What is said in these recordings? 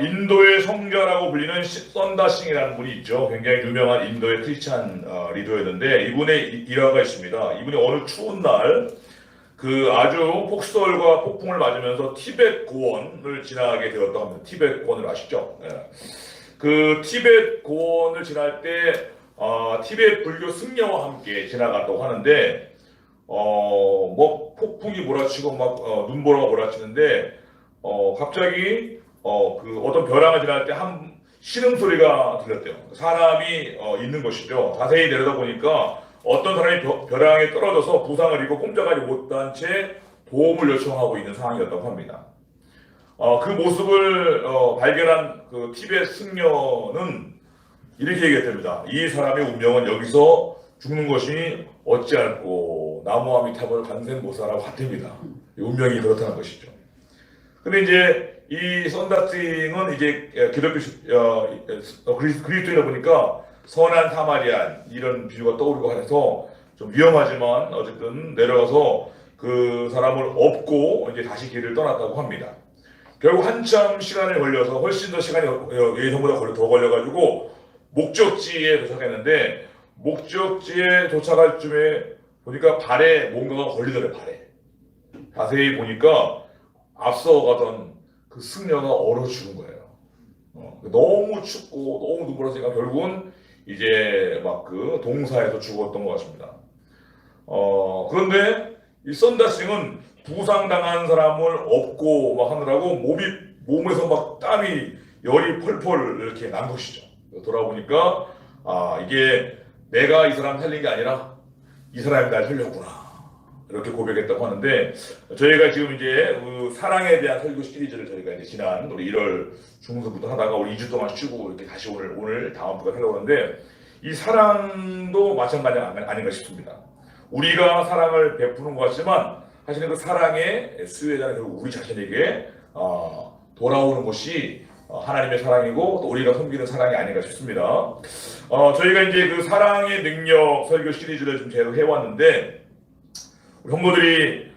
인도의 성자라고 불리는 썬다싱이라는 분이 있죠. 굉장히 유명한 인도의 크리스찬 리더였는데 이분의 일화가 있습니다. 이분이 어느 추운 날 그 아주 폭설과 폭풍을 맞으면서 티벳 고원을 지나게 되었다고 합니다. 티벳 고원을 아시죠? 예. 그 티벳 고원을 지날 때 티벳 불교 승려와 함께 지나갔다고 하는데 뭐 폭풍이 몰아치고 막 눈보라가 몰아치는데 갑자기 그 어떤 벼랑을 지날 때 한 신음소리가 들렸대요. 사람이 있는 것이죠. 자세히 내려다보니까 어떤 사람이 벼랑에 떨어져서 부상을 입고 꼼짝하지 못한 채 도움을 요청하고 있는 상황이었다고 합니다. 그 모습을 발견한 그 티벳 승려는 이렇게 얘기했답니다. 이 사람의 운명은 여기서 죽는 것이 어찌할꼬 나무아미탑을 간생 모사라고 같답니다. 운명이 그렇다는 것이죠. 근데 이제 이 썬다싱은 이제 기독교 그리스도이다 보니까 선한 사마리안 이런 비유가 떠오르고 해서 좀 위험하지만 어쨌든 내려가서 그 사람을 업고 이제 다시 길을 떠났다고 합니다. 결국 한참 시간이 걸려서 훨씬 더 시간이 예상보다 더 걸려가지고 목적지에 도착했는데 목적지에 도착할 쯤에 보니까 발에 뭔가가 걸리더래. 발에 자세히 보니까 앞서 가던 그 승려가 얼어 죽은 거예요. 너무 춥고 너무 눈부라지니까 결국은 이제 막 그 동사에서 죽었던 것 같습니다. 그런데 이 썬다싱은 부상당한 사람을 업고 막 하느라고 몸에서 막 땀이 열이 펄펄 이렇게 난 것이죠. 돌아보니까 이게 내가 이 사람 살린 게 아니라 이 사람이 날 살렸구나 이렇게 고백했다고 하는데 저희가 지금 이제 그 사랑에 대한 설교 시리즈를 저희가 이제 지난 우리 1월 중순부터 하다가 우리 2주 동안 쉬고 이렇게 다시 오늘 다음 주까지 하려고 하는데 이 사랑도 마찬가지가 아닌가 싶습니다. 우리가 사랑을 베푸는 것 같지만 사실은 그 사랑의 수혜자는 결국 우리 자신에게 돌아오는 것이 하나님의 사랑이고 또 우리가 섬기는 사랑이 아닌가 싶습니다. 저희가 이제 그 사랑의 능력 설교 시리즈를 좀 계속 해왔는데 우리 형제들이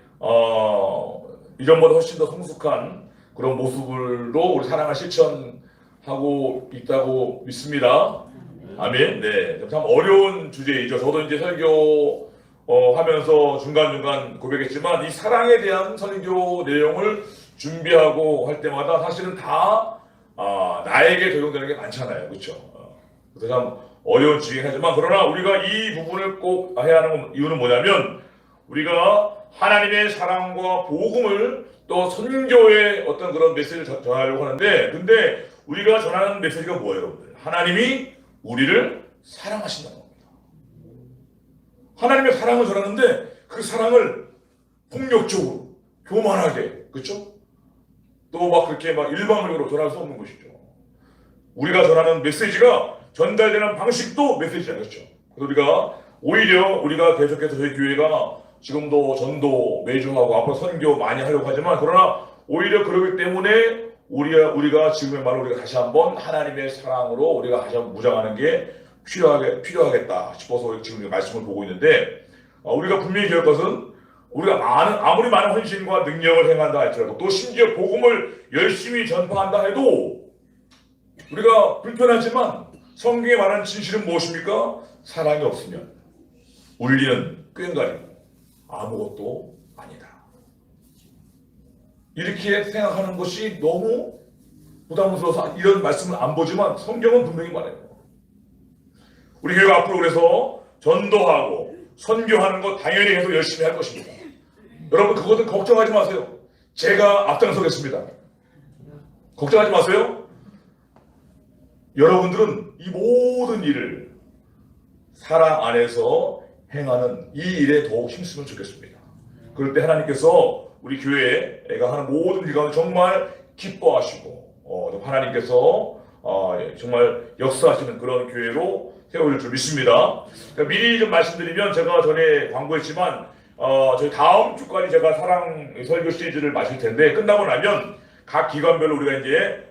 이전보다 훨씬 더 성숙한 그런 모습으로 우리 사랑을 실천하고 있다고 믿습니다. 아멘. 네, 참 어려운 주제이죠. 저도 이제 설교 하면서 중간중간 고백했지만 이 사랑에 대한 설교 내용을 준비하고 할 때마다 사실은 다 나에게 적용되는 게 많잖아요. 그렇죠? 그래서 참 어려운 주제이긴 하지만 그러나 우리가 이 부분을 꼭 해야 하는 이유는 뭐냐면 우리가 하나님의 사랑과 복음을 또 선교의 어떤 그런 메시지를 전하려고 하는데 근데 우리가 전하는 메시지가 뭐예요, 여러분들? 하나님이 우리를 사랑하신다는 겁니다. 하나님의 사랑을 전하는데 그 사랑을 폭력적으로, 교만하게, 그렇죠? 또 막 그렇게 막 일방적으로 전할 수 없는 것이죠. 우리가 전하는 메시지가 전달되는 방식도 메시지잖아요, 그렇죠? 그래서 우리가 계속해서 저희 교회가 지금도 전도 매주 하고 앞으로 선교 많이 하려고 하지만 그러나 오히려 그러기 때문에 우리가 지금의 말로 우리가 다시 한번 하나님의 사랑으로 우리가 다시 한번 무장하는 게 필요하겠다 싶어서 지금 말씀을 보고 있는데 우리가 분명히 기억할 것은 우리가 아무리 많은 헌신과 능력을 행한다 할지라도 또 심지어 복음을 열심히 전파한다 해도 우리가 불편하지만 성경에 말하는 진실은 무엇입니까? 사랑이 없으면 울리는 꽹과리고 아무것도 아니다. 이렇게 생각하는 것이 너무 부담스러워서 이런 말씀을 안 보지만 성경은 분명히 말해요. 우리 교회가 앞으로 그래서 전도하고 선교하는 거 당연히 계속 열심히 할 것입니다. 여러분 그것은 걱정하지 마세요. 제가 앞장서겠습니다. 걱정하지 마세요. 여러분들은 이 모든 일을 사랑 안에서 행하는 이 일에 더욱 힘쓰면 좋겠습니다. 그럴 때 하나님께서 우리 교회가 하는 모든 일 가운데 정말 기뻐하시고 하나님께서 정말 역사하시는 그런 교회로 세워질 줄 믿습니다. 그러니까 미리 좀 말씀드리면 제가 전에 광고했지만 저희 다음 주까지 제가 사랑 설교 시리즈를 마칠 텐데 끝나고 나면 각 기관별로 우리가 이제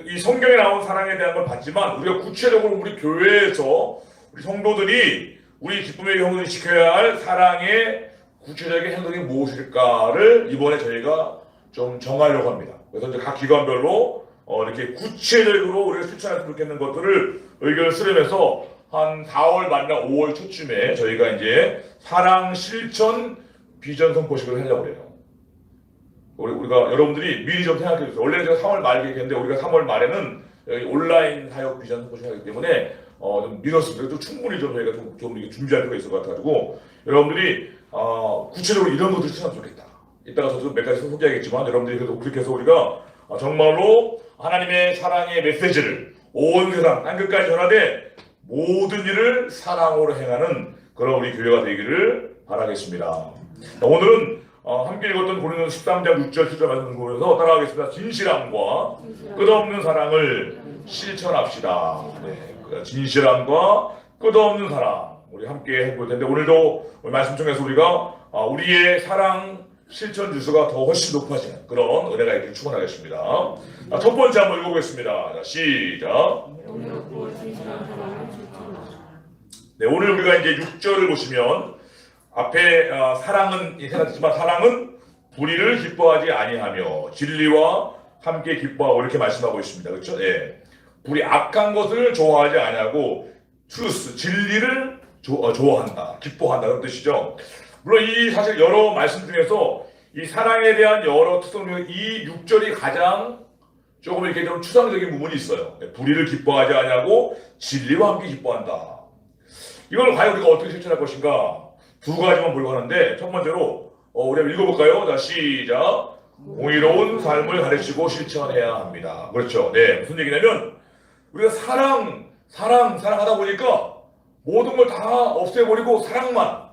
이 성경에 나온 사랑에 대한 걸 봤지만 우리가 구체적으로 우리 교회에서 우리 성도들이 우리 기쁨의 형들이 지켜야 할 사랑의 구체적인 행동이 무엇일까를 이번에 저희가 좀 정하려고 합니다. 그래서 이제 각 기관별로 이렇게 구체적으로 우리가 실천했으면 좋겠는 것들을 의견을 수렴해서 한 4월 말이나 5월 초쯤에 저희가 이제 사랑 실천 비전 선포식을 하려고 해요. 우리가 여러분들이 미리 좀 생각해 주세요. 원래는 제가 3월 말에 얘기했는데 우리가 3월 말에는 여기 온라인 사역 비전 선포식 하기 때문에 좀 미뤘습니다. 또 충분히 좀 저희가 좀 이렇게 준비할 필요가 있을 것 같아가지고 여러분들이 구체적으로 이런 것들 실천하면 좋겠다. 이따가 저도 몇 가지 소개하겠지만 여러분들이 그래도 그렇게 해서 우리가 정말로 하나님의 사랑의 메시지를 온 세상 땅끝까지 전하되 모든 일을 사랑으로 행하는 그런 우리 교회가 되기를 바라겠습니다. 오늘은 함께 읽었던 고린도서 13장 6절 7절 말씀을 보면서 따라가겠습니다. 진실함과 끝없는 사랑을 실천합시다. 네, 진실함과 끝없는 사랑 우리 함께 해볼 텐데 오늘도 말씀 통해서 우리가 우리의 사랑 실천 지수가 더 훨씬 높아지는 그런 은혜가 있기를 축원하겠습니다. 첫 번째 한번 읽어보겠습니다. 자, 시작. 네, 오늘 우리가 이제 6절을 보시면 앞에 사랑은 생각했지만 사랑은 불의를 기뻐하지 아니하며 진리와 함께 기뻐하고 이렇게 말씀하고 있습니다. 그렇죠? 예. 불이 악한 것을 좋아하지 아니하고 트루스 진리를 좋아한다, 기뻐한다 그런 뜻이죠. 물론 이 사실 여러 말씀 중에서 이 사랑에 대한 여러 특성 중에 이 6절이 가장 조금 이렇게 좀 추상적인 부분이 있어요. 불의를 기뻐하지 아니하고 진리와 함께 기뻐한다. 이걸 과연 우리가 어떻게 실천할 것인가? 두 가지만 보려고 하는데 첫 번째로 우리 한번 읽어볼까요? 자, 시작. 공의로운 삶을 가르치고 실천해야 합니다. 그렇죠. 네, 무슨 얘기냐면 우리가 사랑하다 보니까 모든 걸 다 없애버리고 사랑만,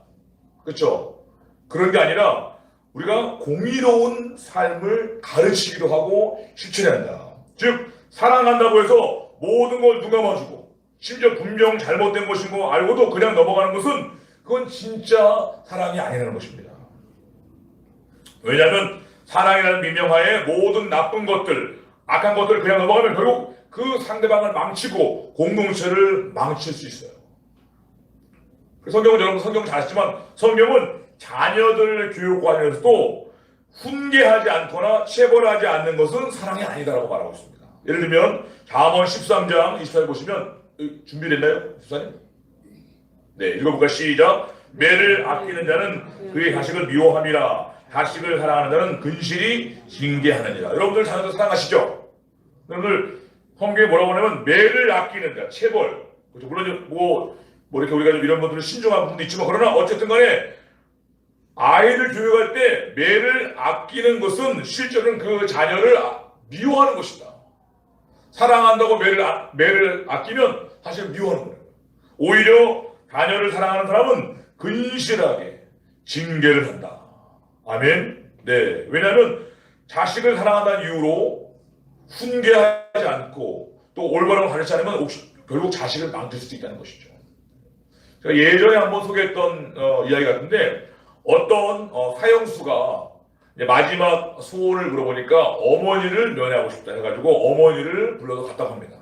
그렇죠? 그런 게 아니라 우리가 공의로운 삶을 가르치기도 하고 실천해야 한다. 즉 사랑한다고 해서 모든 걸 눈 감아주고 심지어 분명 잘못된 것인 거 알고도 그냥 넘어가는 것은 그건 진짜 사랑이 아니라는 것입니다. 왜냐하면 사랑이라는 미명하에 모든 나쁜 것들, 악한 것들을 그냥 넘어가면 결국 그 상대방을 망치고 공동체를 망칠 수 있어요. 성경은 여러분 성경 잘 아시지만 성경은 자녀들 교육 관련해서도 훈계하지 않거나 체벌하지 않는 것은 사랑이 아니다라고 말하고 있습니다. 예를 들면 잠언 13장 24절 보시면 준비됐나요? 14님? 네, 읽어볼까요? 시작. 매를 아끼는 자는 그의 자식을 미워함이라 자식을 사랑하는 자는 근실이 징계하느니라. 여러분들 자녀들 사랑하시죠? 여러분들 성경에 뭐라고 하냐면 매를 아끼는 자, 체벌. 그렇죠? 물론 뭐 이렇게 우리가 좀 이런 분들은 신중한 부분도 있지만 그러나 어쨌든 간에 아이를 교육할 때 매를 아끼는 것은 실제로는 그 자녀를 미워하는 것이다. 사랑한다고 매를 아끼면 사실 미워하는 거예요. 오히려 자녀를 사랑하는 사람은 근실하게 징계를 한다. 아멘. 네. 왜냐하면 자식을 사랑한다는 이유로 훈계하지 않고 또 올바른 걸 가르치지 않으면 결국 자식을 망칠 수도 있다는 것이죠. 제가 예전에 한번 소개했던 이야기 같은데 어떤 사형수가 마지막 소원을 물어보니까 어머니를 면회하고 싶다 해가지고 어머니를 불러서 갔다고 합니다.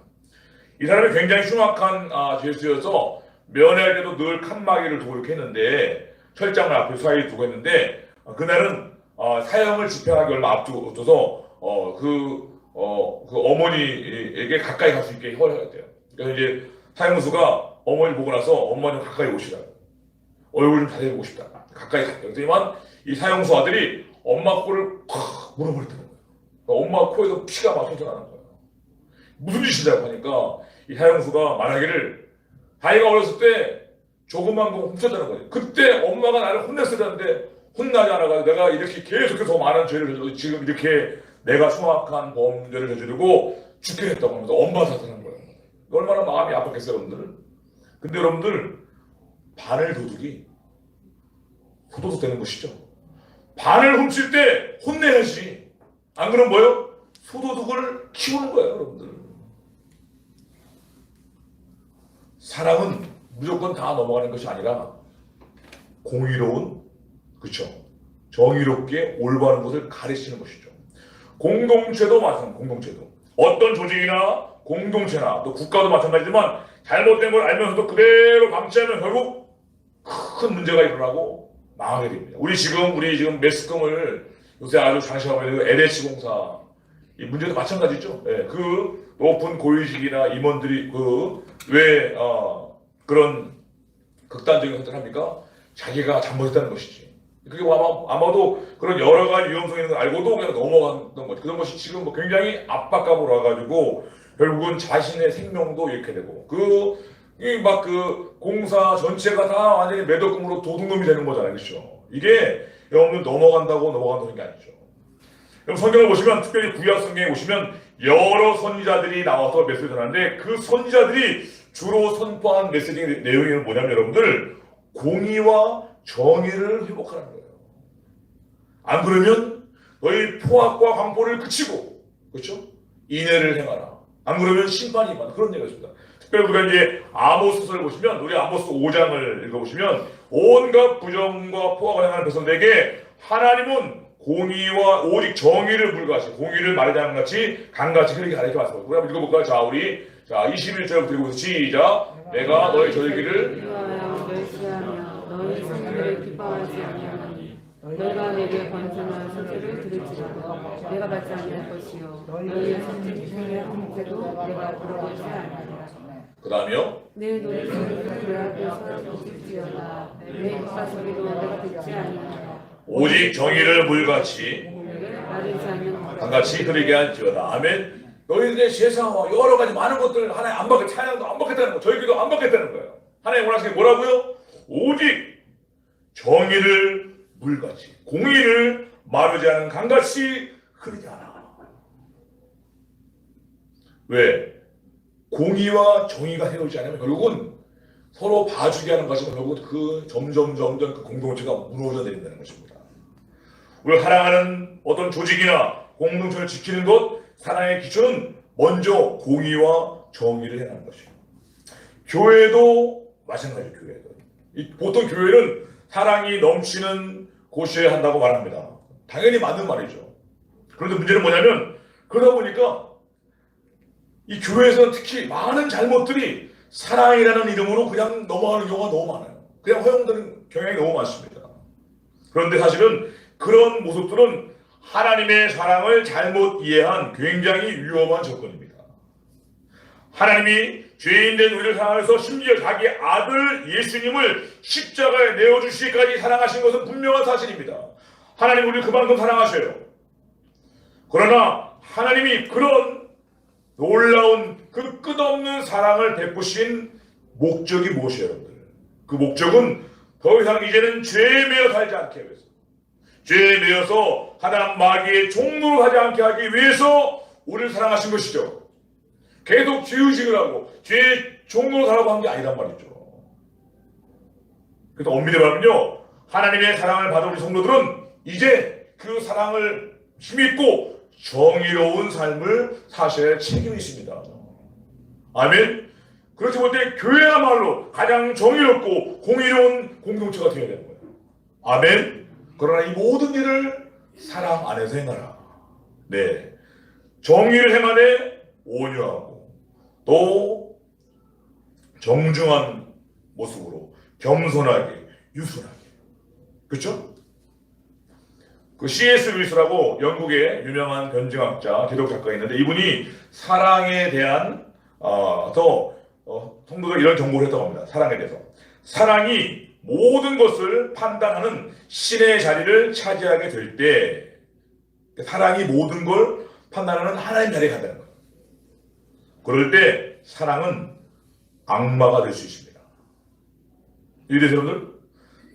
이 사람이 굉장히 흉악한 죄수여서 면회할 때도 늘 칸막이를 두고 이렇게 했는데 철장을 앞에 사이에 두고 했는데 그날은 사형을 집행하기 얼마 앞두고서 그 어머니에게 가까이 갈 수 있게 허락했대요. 그래서 이제 사형수가 어머니 보고 나서 엄마 좀 가까이 오시라. 얼굴 좀 자세히 보고 싶다. 가까이 갔대요. 그랬더니만 이 사형수 아들이 엄마 코를 콱 물어버렸다는 거예요. 엄마 코에서 피가 막 솟아나는 거예요. 무슨 짓이냐고 하니까 이 사형수가 말하기를 자기가 어렸을 때 조그만 거 훔쳤다는 거예요. 그때 엄마가 나를 혼냈었는데 혼나지 않아가지고 내가 이렇게 계속해서 많은 죄를 저지르고 지금 이렇게 내가 흉악한 범죄를 저지르고 죽게 했다고 하면서 엄마 사탄한 거예요. 얼마나 마음이 아팠겠어요, 여러분들. 근데 여러분들 바늘 도둑이 소도둑 되는 것이죠. 바늘 훔칠 때 혼내야지. 안 그러면 뭐예요? 소도둑을 키우는 거예요, 여러분들. 사랑은 무조건 다 넘어가는 것이 아니라 공의로운, 그렇죠? 정의롭게 올바른 것을 가르치는 것이죠. 공동체도 마찬가지입니다. 공동체도 어떤 조직이나 공동체나 또 국가도 마찬가지지만 잘못된 걸 알면서도 그대로 방치하면 결국 큰 문제가 일어나고 망하게 됩니다. 우리 지금 매스컴을 요새 아주 장시하고 있는 LH 공사 이 문제도 마찬가지죠. 예, 그 높은 고위직이나 임원들이 왜 그런 극단적인 선택을 합니까? 자기가 잘못했다는 것이지. 그게 아마도 그런 여러 가지 위험성이 있는 걸 알고도 그냥 넘어갔던 거지. 그런 것이 지금 뭐 굉장히 압박감으로 와가지고 결국은 자신의 생명도 잃게 되고 그 공사 전체가 다 완전히 매덕금으로 도둑놈이 되는 거잖아요. 그렇죠? 이게 여러분 넘어간다는 게 아니죠. 그럼 성경을 보시면 특별히 구약 성경에 보시면 여러 선지자들이 나와서 메시지를 전하는데 그 선지자들이 주로 선포한 메시지 내용이 뭐냐면 여러분들 공의와 정의를 회복하는 거예요. 안 그러면 너희 포악과 광포를 그치고 그렇죠? 인애를 행하라. 안 그러면 심판이 임한다. 그런 얘기가 있습니다. 특별히 우리가 이제 아모스서를 보시면 우리 아모스 5장을 읽어보시면 온갖 부정과 포악을 행하는 백성들에게 하나님은 공의와 오직 정의를 불가하시 공의를 말하지 않는 같이 강같이 흐르게 가르쳐 왔습니다. 우리 한번 읽어볼까요? 자, 우리 21절부터 읽어보세요. 시작. 내가 너희 저들끼를 멸시하며 너희 성들을 기뻐하지 아니하나니 너희가 내게 번성한 소리를 들을지라도 내가 받지 아니할 것이요 너희의 선지자의 형태도 내가 들어보지 아니하리라. 그 다음이요. 내 노래를 그 앞에서 듣지어다 내 입과 소리도 내가 듣지 아니하리라. 오직 정의를 물같이 마르지 않는 강같이 흐르게 할지어다. 아멘. 너희들의 세상과 여러 가지 많은 것들 하나님 안 받겠, 찬양도 안 받겠다는 거, 저희 기도 안 받겠다는 거예요. 하나님 원하시는 게 뭐라고요? 오직 정의를 물같이, 공의를 마르지 않은 강같이 흐르게 하라. 왜? 공의와 정의가 세우지 않으면 결국은 서로 봐주게 하는 것이고 결국은 그 점점 그 공동체가 무너져 내린다는 것입니다. 우리가 사랑하는 어떤 조직이나 공동체를 지키는 것, 사랑의 기초는 먼저 공의와 정의를 행하는 것이에요. 교회도 마찬가지예요. 교회도. 보통 교회는 사랑이 넘치는 곳이어야 한다고 말합니다. 당연히 맞는 말이죠. 그런데 문제는 뭐냐면 그러다 보니까 이 교회에서는 특히 많은 잘못들이 사랑이라는 이름으로 그냥 넘어가는 경우가 너무 많아요. 그냥 허용되는 경향이 너무 많습니다. 그런데 사실은 그런 모습들은 하나님의 사랑을 잘못 이해한 굉장히 위험한 접근입니다. 하나님이 죄인된 우리를 사랑해서 심지어 자기 아들 예수님을 십자가에 내어주시기까지 사랑하신 것은 분명한 사실입니다. 하나님 우리를 그만큼 사랑하셔요. 그러나 하나님이 그런 놀라운 그 끝없는 사랑을 베푸신 목적이 무엇이에요, 여러분들? 그 목적은 더 이상 이제는 죄에 매여 살지 않게 위해서, 죄에 매여서 하나님 마귀의 종노릇 하지 않게 하기 위해서 우리를 사랑하신 것이죠. 계속 죄의식을 하고 죄의 종노릇 하라고 한 게 아니란 말이죠. 그래서 엄밀히 말하면요, 하나님의 사랑을 받은 우리 성도들은 이제 그 사랑을 힘입고 정의로운 삶을 사셔야 할 책임이 있습니다. 아멘. 그렇지 못해 교회야말로 가장 정의롭고 공의로운 공동체가 되어야 되는 거예요. 아멘. 그러나 이 모든 일을 사랑 안에서 행하라. 네. 정의를 행하되 온유하고 또 정중한 모습으로 겸손하게 유순하게. 그렇죠? 그 C.S. 루이스라고 영국의 유명한 변증학자, 기독 작가가 있는데 이분이 사랑에 대한 성도들 이런 경고를 했다고 합니다. 사랑에 대해서. 사랑이 모든 것을 판단하는 신의 자리를 차지하게 될 때 사랑이 모든 걸 판단하는 하나님 자리에 간다는 거예요. 그럴 때 사랑은 악마가 될 수 있습니다. 이해되세요, 여러분들?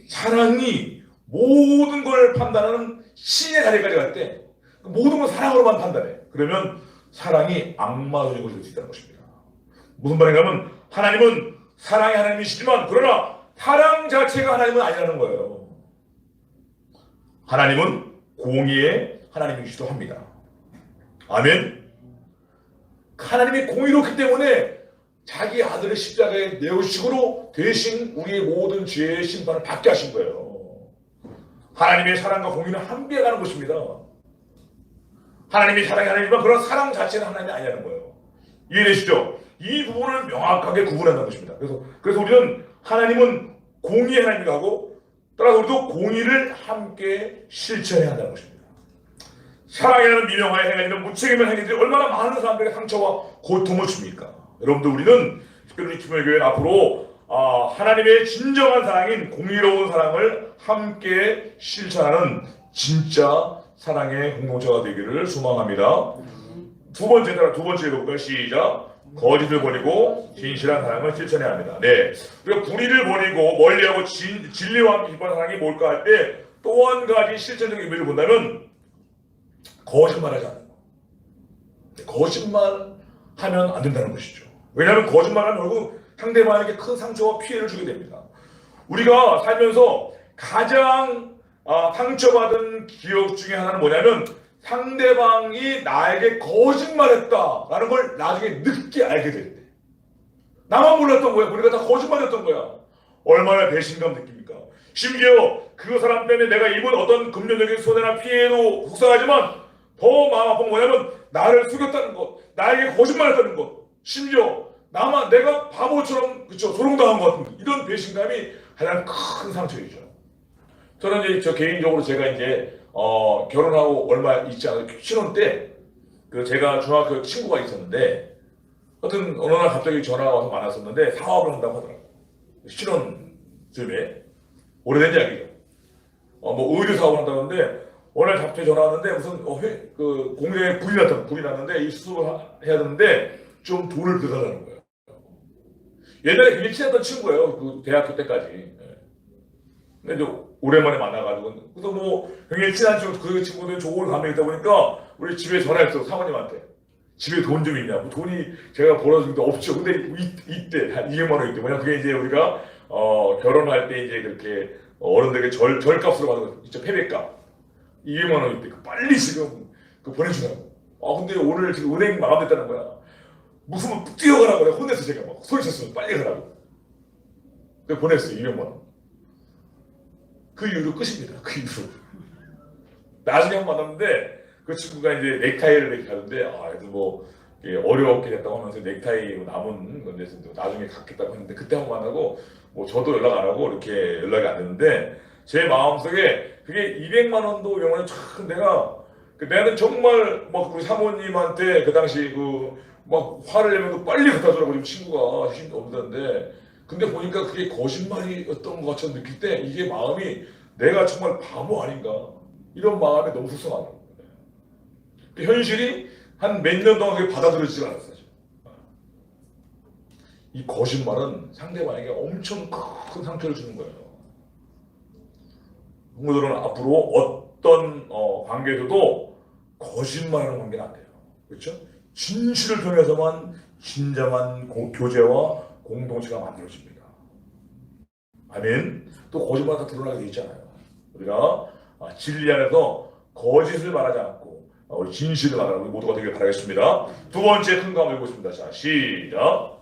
사랑이 모든 걸 판단하는 신의 자리까지 갈 때 모든 걸 사랑으로만 판단해. 그러면 사랑이 악마적인 것이 될 수 있다는 것입니다. 무슨 말인가면 하나님은 사랑의 하나님이시지만 그러나 사랑 자체가 하나님은 아니라는 거예요. 하나님은 공의의 하나님이시기도 합니다. 아멘. 하나님이 공의롭기 때문에 자기 아들을 십자가에 내어주시고 대신 우리의 모든 죄의 심판을 받게 하신 거예요. 하나님의 사랑과 공의는 함께 가는 것입니다. 하나님이 사랑이 하나님이지만 그런 사랑 자체는 하나님이 아니라는 거예요. 이해되시죠? 이 부분을 명확하게 구분한다는 것입니다. 그래서 우리는 하나님은 공의의 하나님이라고 따라서 우리도 공의를 함께 실천해야 한다는 것입니다. 사랑이라는 미명하에 행하는 무책임한 행위들이 얼마나 많은 사람들에게 상처와 고통을 줍니까? 여러분들, 우리는 특별히 기쁨의 교회는 앞으로 하나님의 진정한 사랑인 공의로운 사랑을 함께 실천하는 진짜 사랑의 공동체가 되기를 소망합니다. 두 번째 읽어볼까요? 시작. 거짓을 버리고 진실한 사랑을 실천해야 합니다. 네, 우리가 불의를 버리고 멀리하고 진리와 함께 기뻐하는 사랑이 뭘까 할 때 또 한 가지 실천적인 의미를 본다면 거짓말하지 않는 거. 거짓말하면 안 된다는 것이죠. 왜냐하면 거짓말하면 결국 상대방에게 큰 상처와 피해를 주게 됩니다. 우리가 살면서 가장 상처받은 기억 중에 하나는 뭐냐면 상대방이 나에게 거짓말했다라는 걸 나중에 늦게 알게 될 때. 나만 몰랐던 거야. 우리가 다 거짓말했던 거야. 얼마나 배신감 느낍니까? 심지어 그 사람 때문에 내가 입은 어떤 금전적인 손해나 피해도 속상하지만 더 마음 아픈 건 뭐냐면 나를 속였다는 것, 나에게 거짓말했다는 것, 심지어 내가 바보처럼 조롱당한 것 같은 이런 배신감이 가장 큰 상처이죠. 저는 이제 개인적으로 제가 이제 결혼하고 얼마 있지 않은 신혼 때 제가 중학교 친구가 있었는데 하여튼 어느 날 갑자기 전화가 와서 만났었는데 사업을 한다고 하더라고요. 신혼쯤에 오래된 이야기죠. 뭐 의류 사업을 한다는데 어느 날 갑자기 전화 왔는데 무슨 공장에 불이 났는데 이 수습을 해야 되는데 좀 돈을 빌려달라는 거예요. 옛날에 굉장히 친했던 친구예요. 그 대학교 때까지. 근데 이제 오랜만에 만나가지고 그래서 뭐 굉장히 친한 친구, 그 친구는 좋은 감정이 있다 보니까 우리 집에 전화했어. 사모님한테. 집에 돈 좀 있냐고. 돈이 제가 벌어준 게 없죠. 근데 이때 한 200만 원 있대. 뭐냐 그게 이제 우리가 결혼할 때 이제 그렇게 어른들에게 절값으로 받은 거 있죠. 패배값. 200만 원 있대. 빨리 지금 보내주라고. 근데 오늘 지금 은행 마감됐다는 거야. 무슨 뛰어가라고 그래. 혼냈어. 제가 막 소리쳤어. 빨리 가라고. 그래서 보냈어요. 200만 원. 그 이후로 끝입니다. 그 이후로. 나중에 한번 만났는데 그 친구가 이제 넥타이를 이렇게 가는데 그래도 뭐 어렵게 됐다고 하면서 넥타이 남은 건데 나중에 갖겠다고 했는데 그때 한번 만나고 뭐 저도 연락 안 하고 이렇게 연락이 안 됐는데 제 마음속에 그게 200만 원도 영원히 참 나는 정말 막 우리 사모님한테 그 당시 막 화를 내면서 빨리 갖다 주라고 지금 친구가 힘이 없는데 근데 보니까 그게 거짓말이었던 것 것처럼 느낄 때 이게 마음이 내가 정말 바보 아닌가 이런 마음이 너무 속상하더라고요. 현실이 한 몇 년 동안 그게 받아들여지지 않았어요. 이 거짓말은 상대방에게 엄청 큰 상처를 주는 거예요. 부모들은 앞으로 어떤 관계에서도 거짓말하는 관계는 안 돼요. 그렇죠? 진실을 통해서만 진정한 교제와 공동체가 만들어집니다. 아멘. 또 거짓말 다 드러나게 돼 있잖아요. 우리가 진리 안에서 거짓을 말하지 않고 우리 진실을 말하는 우리 모두가 되길 바라겠습니다. 두 번째 큰 거 한번 읽겠습니다. 자, 시작.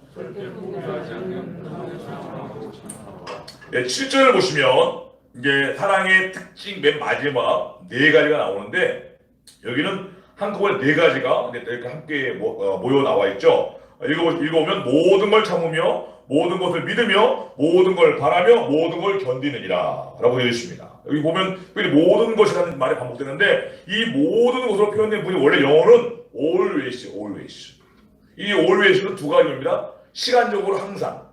네, 7절을 보시면 이게 사랑의 특징 맨 마지막 네 가지가 나오는데 여기는 한꺼번에 네 가지가 이렇게 함께 모여 나와 있죠. 읽어보면 모든 걸 참으며 모든 것을 믿으며 모든 걸 바라며 모든 걸 견디느니라 라고 되어 있습니다. 여기 보면 모든 것이라는 말이 반복되는데 이 모든 것으로 표현된 분이 원래 영어는 always. 이 always는 두 가지입니다. 시간적으로 항상.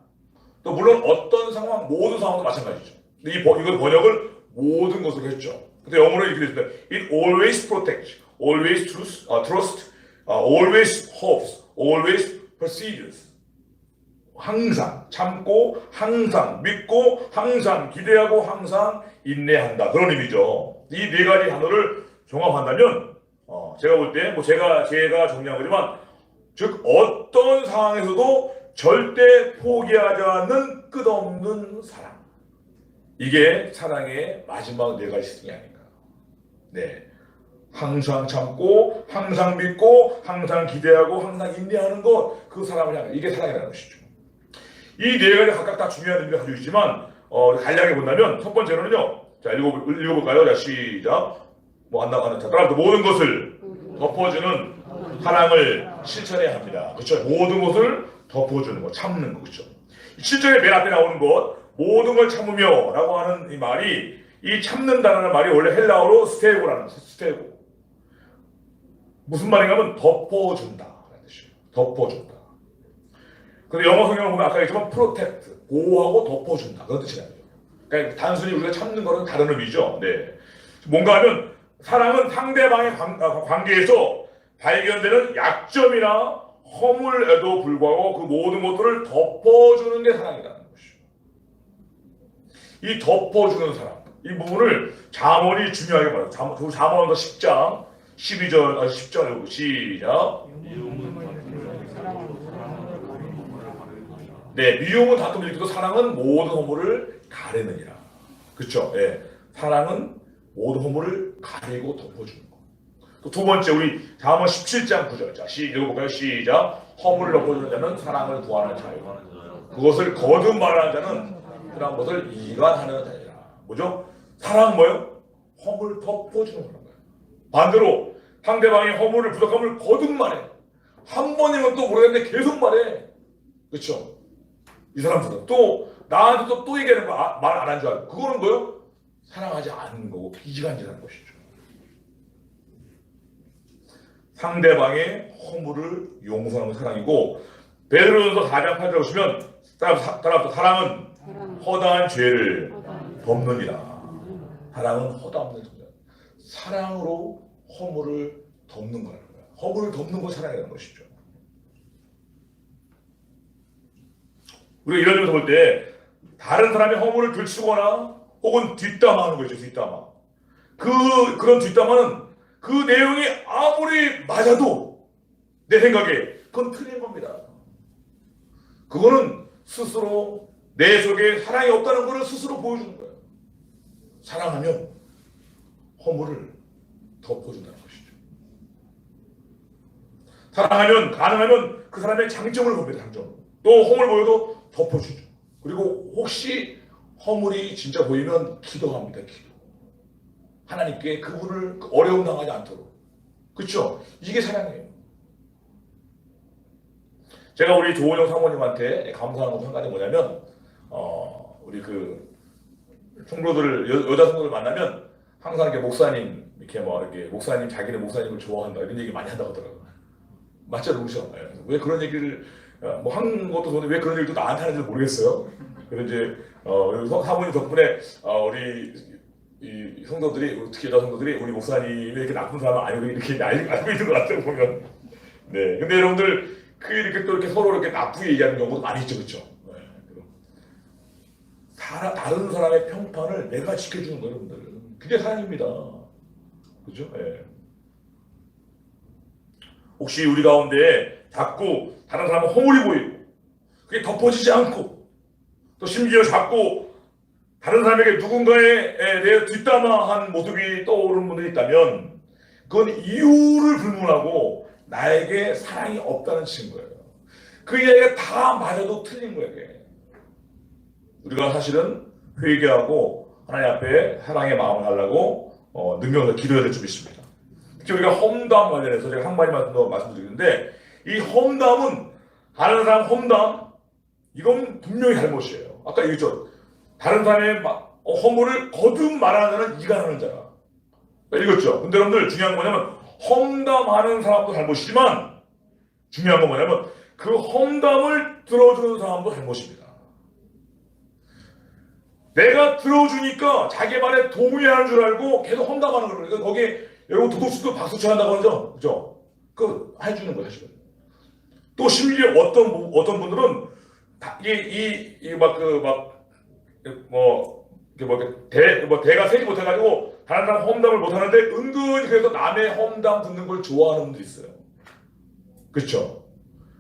또 물론 어떤 상황, 모든 상황도 마찬가지죠. 근데 이걸 번역을 모든 것으로 했죠. 근데 영어로 이렇게 되어 있습니다. It always protects, always trust, always hopes, always perseveres. 항상 참고, 항상 믿고, 항상 기대하고, 항상 인내한다. 그런 의미죠. 이 네 가지 단어를 종합한다면, 제가 볼 때, 제가 정리한 거지만, 즉, 어떤 상황에서도 절대 포기하지 않는 끝없는 사랑. 이게 사랑의 마지막 네 가지 특징이 아닌가. 네. 항상 참고, 항상 믿고, 항상 기대하고, 항상 인내하는 것, 그 사람을 향해. 이게 사랑이라는 것이죠. 이 네 가지 각각 다 중요한 의미를 가지고 있지만 간략하게 본다면 첫 번째로는요. 자, 읽어볼까요? 자, 시작. 안 나가는 자, 따라서 모든 것을 덮어주는 사랑을 실천해야 합니다. 그렇죠? 모든 것을 덮어주는 것, 참는 것, 그렇죠? 7절의 맨 앞에 나오는 것, 모든 걸 참으며라고 하는 이 말이 이 참는다는 말이 원래 헬라어로 스테고라는 스테고. 무슨 말인가 하면 덮어준다 라는 뜻이에요. 덮어준다. 근데 영어 성경을 보면 아까 얘기했지만 protect, 보호하고 덮어준다 그런 뜻이라는 거죠. 그러니까 단순히 우리가 참는 거는 다른 의미죠. 네. 뭔가 하면 사랑은 상대방의 관계에서 발견되는 약점이나 허물에도 불구하고 그 모든 것들을 덮어주는 게 사랑이라는 것이죠. 이 덮어주는 사랑, 이 부분을 잠언이 중요하게 말해요. 잠언 10장 12절, 10절 시작. 네, 미움은 다툼을 일으키고 사랑은 모든 허물을 가리느니라. 그렇죠? 예, 사랑은 모든 허물을 가리고 덮어주는 거. 또 두 번째 우리 잠언 17장 9절. 자, 읽어볼까요? 시작. 허물을 덮어주는 자는 사랑을 구하는 자요. 그것을 거듭 말하는 자는 그런 것을 이간하는 자니라. 뭐죠? 사랑은 뭐예요? 허물 덮어주는 거란 거예요. 반대로 상대방의 허물을 부족함을 거듭 말해. 한 번이면 또 모르겠는데 계속 말해. 그렇죠? 이 사람들은 또 나한테 또 얘기하는 거 말 안 한 줄 알고 그거는 뭐예요? 사랑하지 않는 거고 이간질하는 것이죠. 상대방의 허물을 용서하는 사랑이고 베드로전서 4장 8절 보시면 따라서 사랑은 허다한 죄를 덮느니라. 사랑은 허다한 죄를 사랑으로 허물을 덮는 거라는 거예요. 허물을 덮는 건 사랑이라는 것이죠. 우리가 이런 점에서 볼 때 다른 사람의 허물을 들추거나 혹은 뒷담화하는 거죠. 뒷담화. 그런 뒷담화는 그 내용이 아무리 맞아도 내 생각에 그건 틀린 겁니다. 그거는 스스로 내 속에 사랑이 없다는 것을 스스로 보여주는 거예요. 사랑하면 허물을 덮어준다는 것이죠. 사랑하면 가능하면 그 사람의 장점을 봅니다. 장점. 또 허물 보여도 덮어주죠. 그리고 혹시 허물이 진짜 보이면 기도합니다. 기도. 하나님께 그분을 어려움 당하지 않도록. 그렇죠? 이게 사랑이에요. 제가 우리 조은영 사모님한테 감사하는 것 한 가지 뭐냐면 우리 그 성도들 여자 성도들 만나면 항상 이렇게 목사님 이렇게 목사님 자기네 목사님을 좋아한다 이런 얘기 많이 한다고 하더라고요. 맞죠, 누구죠? 왜 그런 얘기를 뭐 한 것도 좋은데 왜 그런 얘기도 나한테 하는지 모르겠어요. 그래서 이제 사모님 덕분에 우리 이 성도들이 특히 여자 성도들이 우리 목사님이 이렇게 나쁜 사람은 아니고 이렇게 알고 있는 것 같아요 보면. 네. 근데 여러분들 이렇게 또 이렇게 서로 이렇게 나쁘게 얘기하는 경우도 많이 있죠, 그렇죠? 네. 다른 사람의 평판을 내가 지켜주는 거예요, 여러분들. 그게 사랑입니다. 그렇죠? 네. 혹시 우리 가운데 자꾸 다른 사람은 허물이 보이고 그게 덮어지지 않고 또 심지어 자꾸 다른 사람에게 누군가에 대해 뒷담화한 모습이 떠오르는 분들이 있다면 그건 이유를 불문하고 나에게 사랑이 없다는 증거예요. 그 이야기가 다 맞아도 틀린 거예요. 우리가 사실은 회개하고 하나님 앞에 사랑의 마음을 하려고 능력을 기도해야 될 줄 믿습니다. 특히 우리가 험담 관련해서 제가 한 마디 말씀드리는데 이 험담은 다른 사람 험담 이건 분명히 잘못이에요. 아까 얘기했죠. 다른 사람의 허물을 거듭 말하는 자는 이간하는 자라. 읽었죠? 근데 여러분들 중요한 건 뭐냐면 험담하는 사람도 잘못이지만 중요한 건 뭐냐면 그 험담을 들어주는 사람도 잘못입니다. 내가 들어주니까 자기 말에 동의하는 줄 알고 계속 험담하는 거예요. 그러니까 거기에 여러분 도덕수도 박수 쳐한다고 하죠? 그죠? 그거 해주는 거예요, 사실은. 또 심지어 어떤 분들은 대가 세지 못해가지고 다른 사람 험담을 못하는데 은근히 그래서 남의 험담 듣는 걸 좋아하는 분들이 있어요. 그렇죠?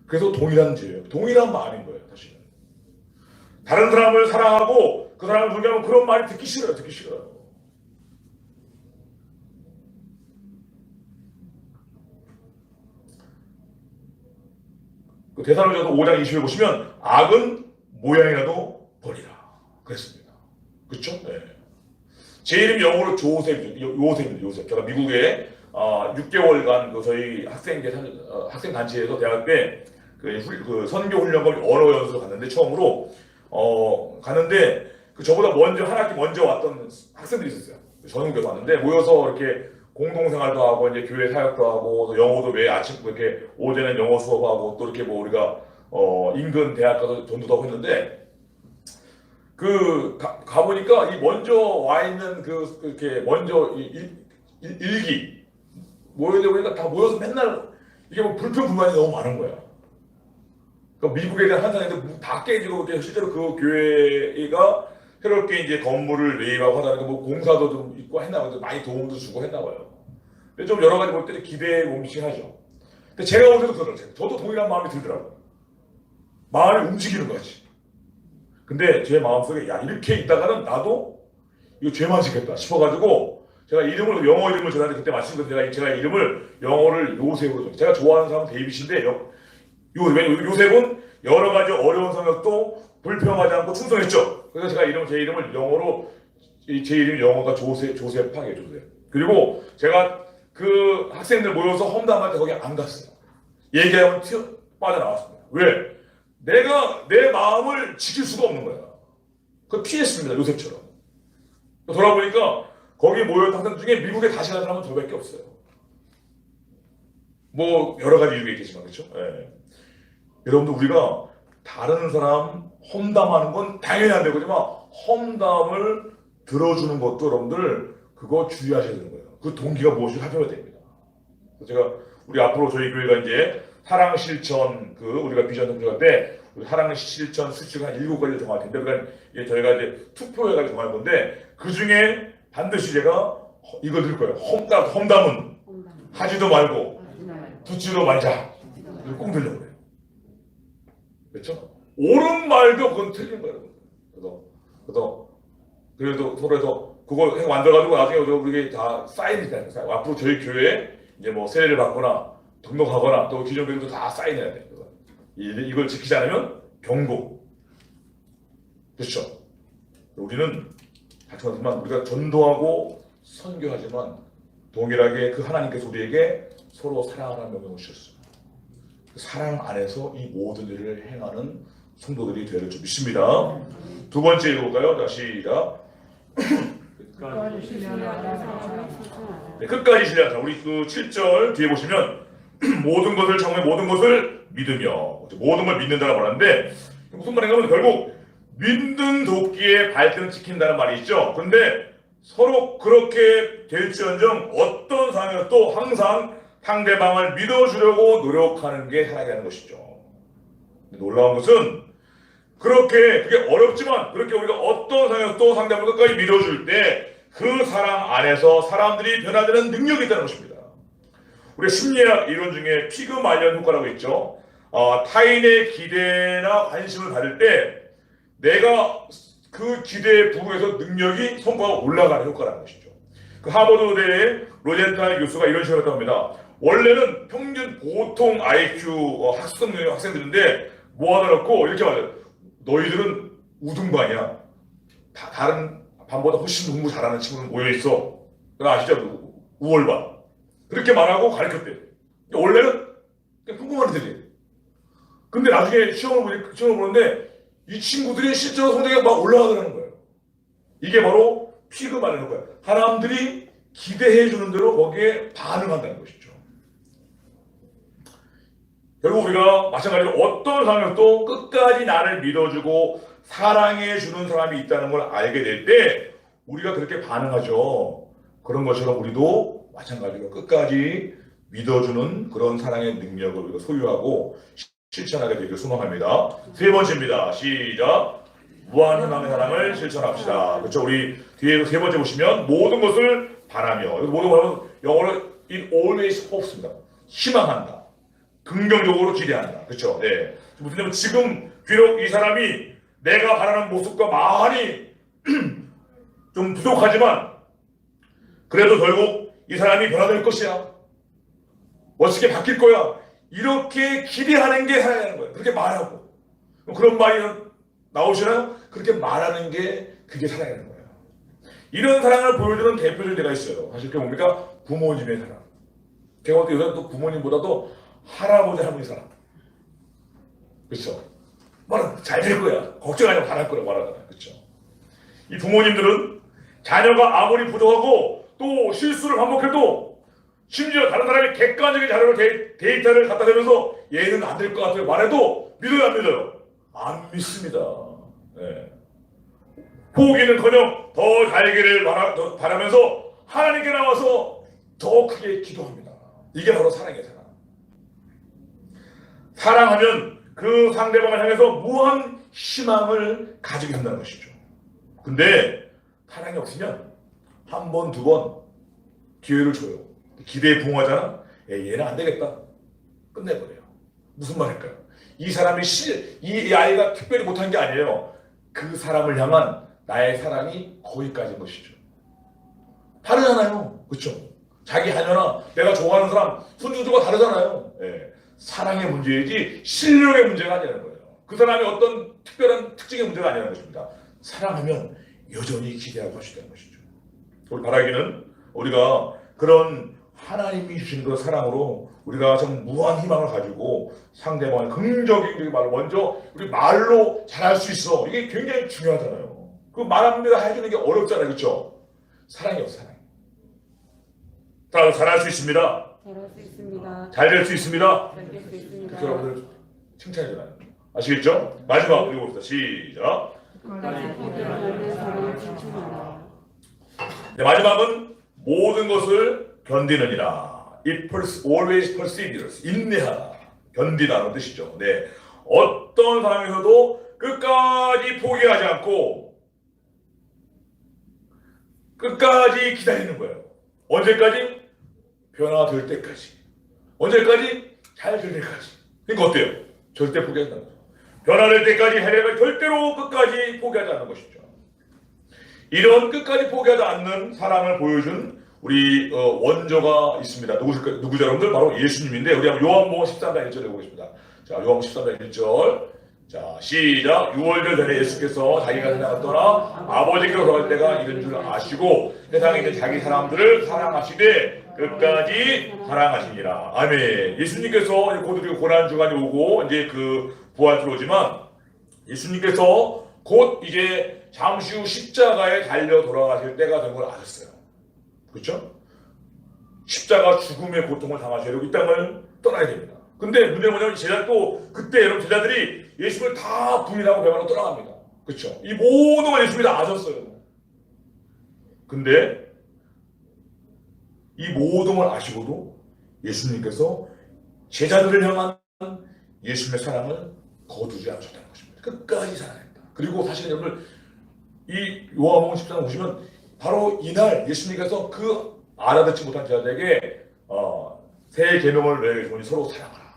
그래서 동일한 죄예요. 동일한 말인 거예요, 사실은. 다른 사람을 사랑하고 그 사람을 불리하면 그런 말이 듣기 싫어요. 듣기 싫어요. 그 데살로니가서 5장 20에 보시면 악은 모양이라도 버리라 그랬습니다. 그렇죠? 네. 제 이름이 영어로 요셉입니다. 요셉. 제가 미국에 6개월간 저희 학생 단체에서 대학 때 그 선교 훈련과 언어 연수를 갔는데 처음으로 갔는데 저보다 한 학기 먼저 왔던 학생들이 있었어요. 전국에서 왔는데 모여서 이렇게 공동생활도 하고 이제 교회 사역도 하고 또 영어도 매 아침 이렇게 오전에 영어 수업하고 또 이렇게 뭐 우리가 인근 대학 가서 전도도 하고 했는데 가보니까 이 먼저 와 있는 이렇게 먼저 일기 모여져 보니까 다 모여서 맨날 이게 뭐 불평불만이 너무 많은 거야. 그러니까 미국에 대한 환상인데 다 깨지고 실제로 그 교회가 새롭게 이제 건물을 매입하고 하다가 뭐 공사도 좀 있고 했나 봐요. 많이 도움도 주고 했나 봐요. 근데 좀 여러 가지 볼 때 기대에 뭉치하죠. 근데 제가 볼 때도 그러더라고요. 저도 동일한 마음이 들더라고요. 마음이 움직이는 거지. 근데 제 마음속에 야 이렇게 있다가는 나도 이거 죄만 짓겠다 싶어가지고 제가 영어 이름을 전하는데 그때 마침 제가 이름을 영어를 요셉으로 줬어요. 제가 좋아하는 사람은 데이빗인데 요셉은 여러 가지 어려운 성역도 불평하지 않고 충성했죠. 그래서 제 이름을 영어로 제 이름이 영어가 조세파예요. 조셉. 그리고 제가 그 학생들 모여서 험담할 때 거기 안 갔어요. 얘기하면 빠져나왔습니다. 왜? 내가 내 마음을 지킬 수가 없는 거야. 그 피했습니다. 요셉처럼. 돌아보니까 거기 모였던 학생 중에 미국에 다시 간 사람은 저밖에 없어요. 뭐 여러 가지 이유가 있겠지만 그렇죠? 예. 여러분들 우리가 다른 사람 험담하는 건 당연히 안 되거지만 험담을 들어주는 것도 여러분들 그거 주의하셔야 되는 거예요. 그 동기가 무엇인지 살펴야 됩니다. 제가 우리 앞으로 저희 교회가 이제 사랑 실천 우리가 비전 통제할 때 우리 사랑 실천 수칙 한 7가지를 정할 텐데 그러니까 저희가 이제 투표해가지고 정할 건데 그 중에 반드시 제가 이걸 들 거예요. 험담은 하지도 말고 듣지도 말자. 이걸 꼭 들려고 그래요. 그렇죠? 옳은 말도 그건 틀린 거예요. 그래도 서로에서 그걸 만들어가지고 나중에 우리 다 사인이 돼야 돼요. 앞으로 저희 교회에 이제 뭐 세례를 받거나 등록하거나 또 기존교회도 다 사인해야 돼요. 이걸 지키지 않으면 경고. 그렇죠? 우리는 하지만 우리가 전도하고 선교하지만 동일하게 그 하나님께서 우리에게 서로 사랑하라는 명령을 주셨어요. 그 사랑 안에서 이 모든 일을 행하는 성도들이 되어야 줄 믿습니다. 두 번째 읽어볼까요? 자, 시작. 네, 끝까지 신뢰하자. 우리 그 7절 뒤에 보시면 모든 것을 정말 모든 것을 믿으며 모든 걸 믿는다는 말인데 무슨 말인가 하면 결국 믿는 도끼의 발등을 지킨다는 말이 있죠. 근데 서로 그렇게 될지언정 어떤 상황에서도 항상 상대방을 믿어주려고 노력하는 게 사랑이라는 것이죠. 놀라운 것은 그게 어렵지만 그렇게 우리가 어떤 상황에서도 상대방을 끝까지 믿어줄 때 그 사랑 안에서 사람들이 변화되는 능력이 있다는 것입니다. 우리 심리학 이론 중에 피그말리언 효과라고 있죠. 타인의 기대나 관심을 받을 때 내가 그 기대에 부응해서 능력이 성과가 올라가는 효과라는 것이죠. 그 하버드 의대의 로젠탈 교수가 이런 식으로 했다고 합니다. 원래는 평균 보통 IQ 학생들인데 모아놓고 이렇게 말해요. 너희들은 우등반이야. 다른 반보다 훨씬 공부 잘하는 친구는 모여있어. 아시죠? 우월반. 그렇게 말하고 가르쳤대요. 원래는 그냥 평범한 애들이에요. 근데 나중에 시험을 보는데 이 친구들이 실제로 성적이 막 올라가더라는 거예요. 이게 바로 피그말리언 거예요. 사람들이 기대해주는 대로 거기에 반응한다는 것이죠. 결국 우리가 마찬가지로 어떤 상황에서도 끝까지 나를 믿어주고 사랑해주는 사람이 있다는 걸 알게 될 때 우리가 그렇게 반응하죠. 그런 것처럼 우리도 마찬가지로 끝까지 믿어주는 그런 사랑의 능력을 우리가 소유하고 실천하게 되기를 소망합니다. 세 번째입니다. 시작. 무한희망의 사랑을 실천합시다. 그렇죠? 우리 뒤에 세 번째 보시면 모든 것을 바라며 모든 것은 영어로 it always hopes입니다. 희망한다. 긍정적으로 기대한다. 그렇죠? 네. 무슨 얘기냐면 지금 비록 이 사람이 내가 바라는 모습과 많이 좀 부족하지만 그래도 결국 이 사람이 변화될 것이야. 멋지게 바뀔 거야. 이렇게 기대하는 게 사랑하는 거예요. 그렇게 말하고. 그런 말이 나오시나요? 그렇게 말하는 게 그게 사랑하는 거예요. 이런 사랑을 보여주는 대표적인 데가 있어요. 사실 그게 뭡니까? 부모님의 사랑. 제가 볼 때 요새는 또 부모님보다도 할아버지 할머니 사랑. 그렇죠? 말은 잘 될 거야. 걱정하지 말고 잘할 거라고 말하잖아요. 그렇죠? 이 부모님들은 자녀가 아무리 부족하고 또 실수를 반복해도 심지어 다른 사람이 객관적인 자료를 데이터를 갖다 대면서 얘는 안 될 것 같아요 말해도 믿어요 안 믿어요? 안 믿습니다. 예. 포기는커녕 더 달기를 바라면서 하나님께 나와서 더 크게 기도합니다. 이게 바로 사랑이에요. 사랑하면 그 상대방을 향해서 무한 희망을 가지게 한다는 것이죠. 근데 사랑이 없으면 한 번, 두 번 기회를 줘요. 기대에 부응하잖아. 얘는 안 되겠다. 끝내버려요. 무슨 말일까요? 이 사람이 이 아이가 특별히 못한 게 아니에요. 그 사람을 향한 나의 사랑이 거기까지인 것이죠. 다르잖아요. 그렇죠? 자기 자녀나 내가 좋아하는 사람 순주도가 다르잖아요. 예. 사랑의 문제이지 실력의 문제가 아니라는 거예요. 그 사람이 어떤 특별한 특징의 문제가 아니라는 것입니다. 사랑하면 여전히 기대할 것이라는 것이죠. 우리 바라기는 우리가 그런 하나님이 주신 그 사랑으로 우리가 좀 무한 희망을 가지고 상대방을 긍정적인 말로 먼저 우리 말로 잘할 수 있어. 이게 굉장히 중요하잖아요. 그 말합니다 해주는 게 어렵잖아요. 그렇죠? 사랑이 없어. 사랑이. 다 잘할 수 있습니다. 잘할 수 있습니다. 잘 될 수 있습니다. 잘 될 수 있습니다. 그래서 여러분들 칭찬해줘요. 아시겠죠? 마지막 읽어봅시다. 시작. 끝까지 포기하지 않는 사랑을 칭찬하라. 네, 마지막은 모든 것을 견디느니라. always perseveres. 인내하라. 견디다는 뜻이죠. 네. 어떤 상황에서도 끝까지 포기하지 않고 끝까지 기다리는 거예요. 언제까지? 변화될 때까지. 언제까지? 잘 될 때까지. 그러니까 어때요? 절대 포기하지 않는 거죠. 변화될 때까지 해내면 절대로 끝까지 포기하지 않는 것이죠. 이런 끝까지 포기하지 않는 사랑을 보여준 우리 원조가 있습니다. 누구죠 여러분들? 바로 예수님인데 우리 한번 요한복음 13장 1절 해보겠습니다. 자, 요한복음 13장 1절. 자, 시작. 6월절 전에 예수께서 자기가 세상을 떠나 아버지께로 돌아갈 때가 이른 줄 아시고 세상에 있는 자기 사람들을 사랑하시되 끝까지 사랑하시니라. 아멘. 예수님께서 곧 우리 고난주간이 오고 이제 그 부활 들어오지만 예수님께서 곧 이제 잠시 후 십자가에 달려 돌아가실 때가 된 걸 아셨어요. 그렇죠? 십자가 죽음의 고통을 당하셔야 되고 이 땅을 떠나야 됩니다. 근데 문제는 뭐냐면 또 그때 여러분 제자들이 예수님을 다 부인하고 배반하고 떠나갑니다. 그렇죠? 이 모든 걸 예수님이 다 아셨어요. 근데 이 모든 걸 아시고도 예수님께서 제자들을 향한 예수님의 사랑을 거두지 않으셨다는 것입니다. 끝까지 사랑했다. 그리고 사실 여러분 이 요한복음 14장 보시면 바로 이날 예수님께서 그 알아듣지 못한 제자들에게 새 계명을 내주니 서로 사랑하라.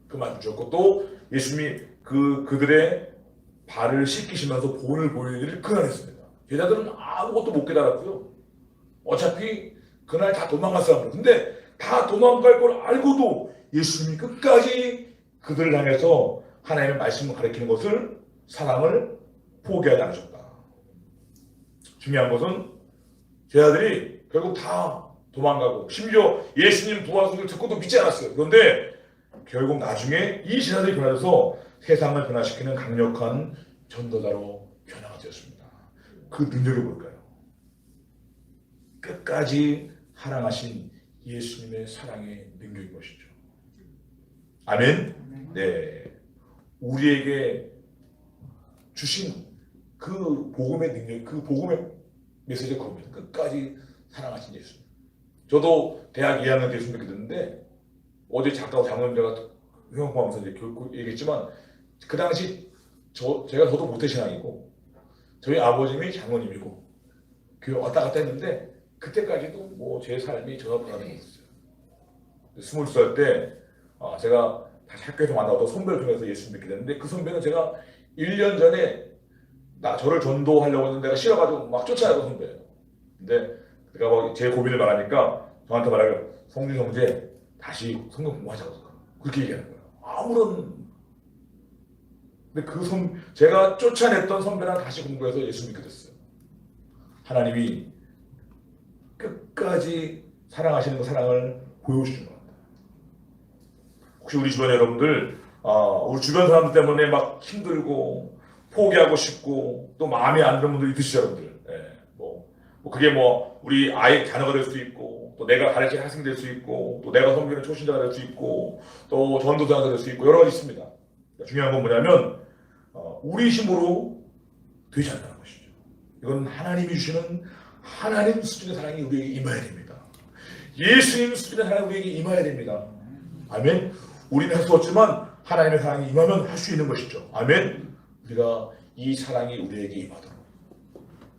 그 말 주셨고 또 예수님이 그들의 발을 씻기시면서 본을 보이는 일을 그날 했습니다. 제자들은 아무것도 못 깨달았고요. 어차피 그날 다 도망갈 사람들. 근데 다 도망갈 걸 알고도 예수님이 끝까지 그들을 향해서 하나님의 말씀을 가르치는 것을 사랑을 포기하지 않으셨다. 중요한 것은 제자들이 결국 다 도망가고 심지어 예수님 부활 소식을 듣고도 믿지 않았어요. 그런데 결국 나중에 이 제자들이 변화돼서 세상을 변화시키는 강력한 전도자로 변화가 되었습니다. 그 능력이 뭘까요? 끝까지 사랑하신 예수님의 사랑의 능력인 것이죠. 아멘? 네. 우리에게 주신 그 복음의 능력, 그 복음의 메시지가 그겁니다. 끝까지 사랑하신 예수님. 저도 대학 2학년 때 예수님 믿게 됐는데 어제 작가하고 장로님과 회원하면서 이제 얘기했지만 그 당시 저도 모태신앙이고 저희 아버님이 장로님이고 교회 왔다 갔다 했는데 그때까지도 뭐 제 삶이 전혀 변하는 게 있었어요. 22살 때 제가 다시 학교에서 만나고 선배를 통해서 예수님 믿게 됐는데 그 선배는 제가 1년 전에 저를 전도하려고 했는데 내가 싫어가지고 막 쫓아내던 선배예요. 근데 제가 막 제 고민을 말하니까 저한테 말하기로 성준 형제 다시 성경 공부하자고 그렇게 얘기하는 거예요. 아무런 근데 제가 쫓아냈던 선배랑 다시 공부해서 예수 믿게 됐어요. 하나님이 끝까지 사랑하시는 그 사랑을 보여주신 것 같아요. 혹시 우리 주변 여러분들 우리 주변 사람들 때문에 막 힘들고 포기하고 싶고 또 마음에 안 드는 분들이 있으시죠 여러분들. 뭐 그게 뭐 우리 아이 자녀가 될 수 있고, 또 내가 가르치는 학생이 될 수 있고, 또 내가 섬기는 초신자가 될 수 있고, 또 전도사가 될 수 있고, 여러 가지 있습니다. 중요한 건 뭐냐면 우리 힘으로 되지 않는다는 것이죠. 이건 하나님이 주시는 하나님 수준의 사랑이 우리에게 임해야 됩니다. 예수님 수준의 사랑이 우리에게 임해야 됩니다. 아멘. 우리는 할 수 없지만 하나님의 사랑이 임하면 할 수 있는 것이죠. 아멘. 우리가 이 사랑이 우리에게 임하도록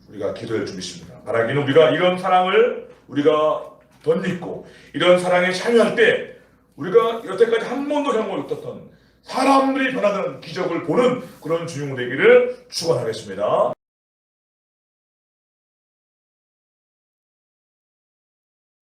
우리가 기도할 줄 믿습니다. 바라기는 우리가 이런 사랑을 우리가 덧입고 이런 사랑에 참여할 때 우리가 여태까지 한 번도 경험 못했던 사람들이 변화되는 기적을 보는 그런 주인공 되기를 축원하겠습니다.